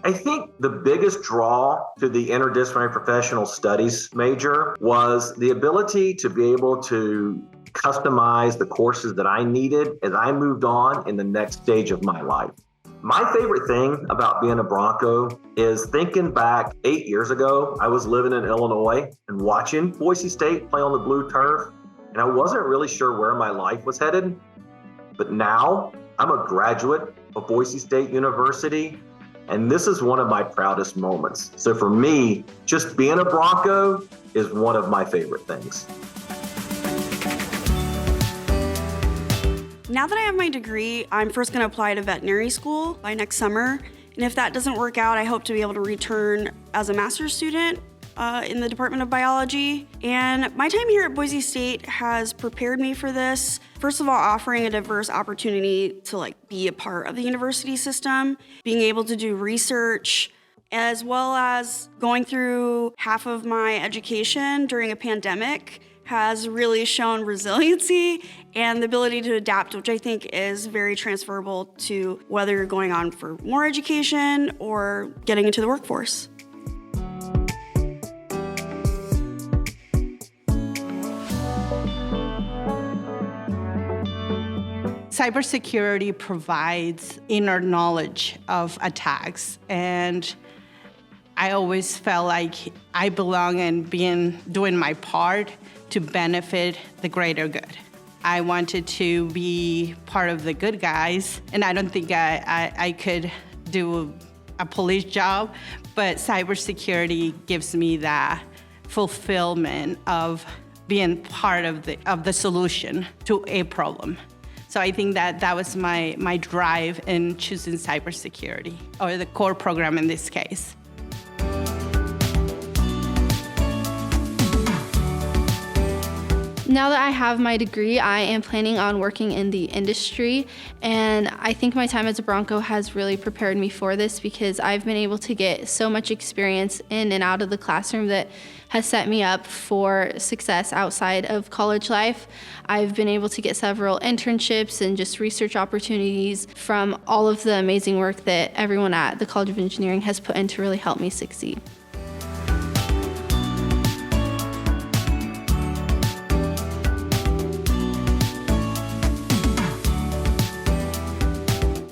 I think the biggest draw to the interdisciplinary professional studies major was the ability to be able to customize the courses that I needed as I moved on in the next stage of my life. My favorite thing about being a Bronco is thinking back 8 years ago, I was living in Illinois and watching Boise State play on the blue turf, and I wasn't really sure where my life was headed. But now I'm a graduate of Boise State University, and this is one of my proudest moments. So for me, just being a Bronco is one of my favorite things. Now that I have my degree, I'm first going to apply to veterinary school by next summer. And if that doesn't work out, I hope to be able to return as a master's student in the Department of Biology. And my time here at Boise State has prepared me for this. First of all, offering a diverse opportunity to be a part of the university system, being able to do research, as well as going through half of my education during a pandemic has really shown resiliency and the ability to adapt, which I think is very transferable to whether you're going on for more education or getting into the workforce. Cybersecurity provides inner knowledge of attacks, and I always felt like I belong in doing my part to benefit the greater good. I wanted to be part of the good guys, and I don't think I could do a police job, but cybersecurity gives me that fulfillment of being part of the solution to a problem. So I think that was my drive in choosing cybersecurity, or the core program in this case. Now that I have my degree, I am planning on working in the industry, and I think my time as a Bronco has really prepared me for this because I've been able to get so much experience in and out of the classroom that has set me up for success outside of college life. I've been able to get several internships and just research opportunities from all of the amazing work that everyone at the College of Engineering has put in to really help me succeed.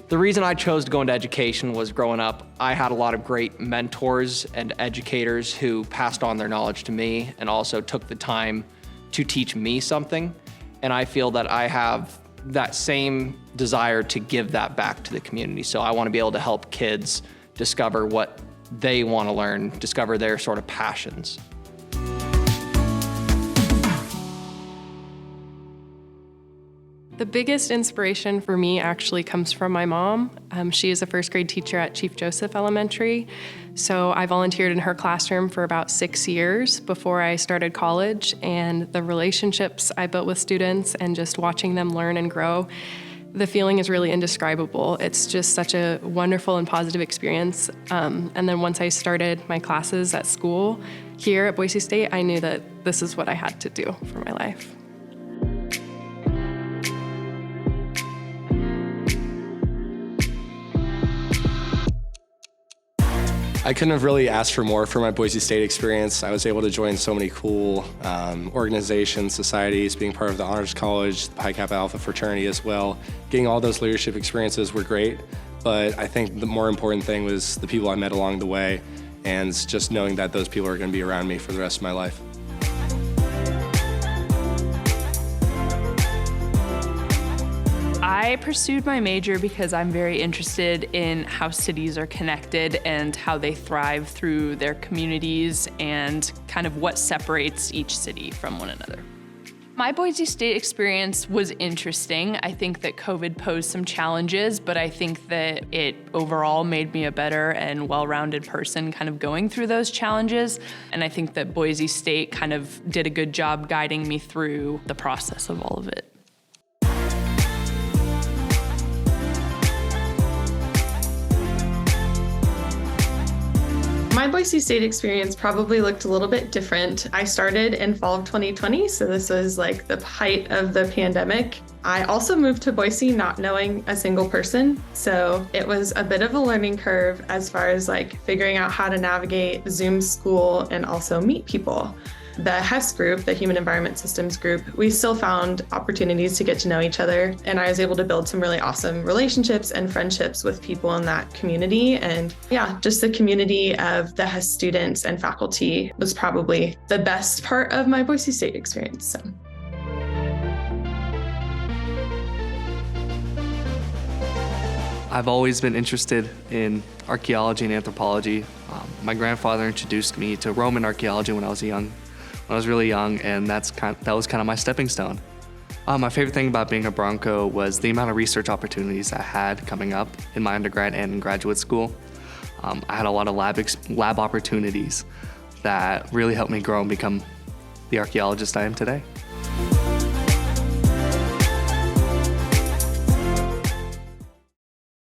The reason I chose to go into education was growing up, I had a lot of great mentors and educators who passed on their knowledge to me and also took the time to teach me something. And I feel that I have that same desire to give that back to the community. So I want to be able to help kids discover what they want to learn, discover their sort of passions. The biggest inspiration for me actually comes from my mom. She is a first grade teacher at Chief Joseph Elementary. So I volunteered in her classroom for about 6 years before I started college, and the relationships I built with students and just watching them learn and grow, the feeling is really indescribable. It's just such a wonderful and positive experience. And then once I started my classes at school here at Boise State, I knew that this is what I had to do for my life. I couldn't have really asked for more for my Boise State experience. I was able to join so many cool organizations, societies, being part of the Honors College, the Pi Kappa Alpha fraternity as well. Getting all those leadership experiences were great, but I think the more important thing was the people I met along the way and just knowing that those people are going to be around me for the rest of my life. I pursued my major because I'm very interested in how cities are connected and how they thrive through their communities and kind of what separates each city from one another. My Boise State experience was interesting. I think that COVID posed some challenges, but I think that it overall made me a better and well-rounded person kind of going through those challenges. And I think that Boise State kind of did a good job guiding me through the process of all of it. My Boise State experience probably looked a little bit different. I started in fall of 2020, so this was like the height of the pandemic. I also moved to Boise not knowing a single person, so it was a bit of a learning curve as far as like figuring out how to navigate Zoom school and also meet people. The HES group, the Human Environment Systems group, we still found opportunities to get to know each other, and I was able to build some really awesome relationships and friendships with people in that community. And yeah, just the community of the HES students and faculty was probably the best part of my Boise State experience. So. I've always been interested in archaeology and anthropology. My grandfather introduced me to Roman archaeology when I was really young, and that was kind of my stepping stone. My favorite thing about being a Bronco was the amount of research opportunities I had coming up in my undergrad and in graduate school. I had a lot of lab opportunities that really helped me grow and become the archaeologist I am today.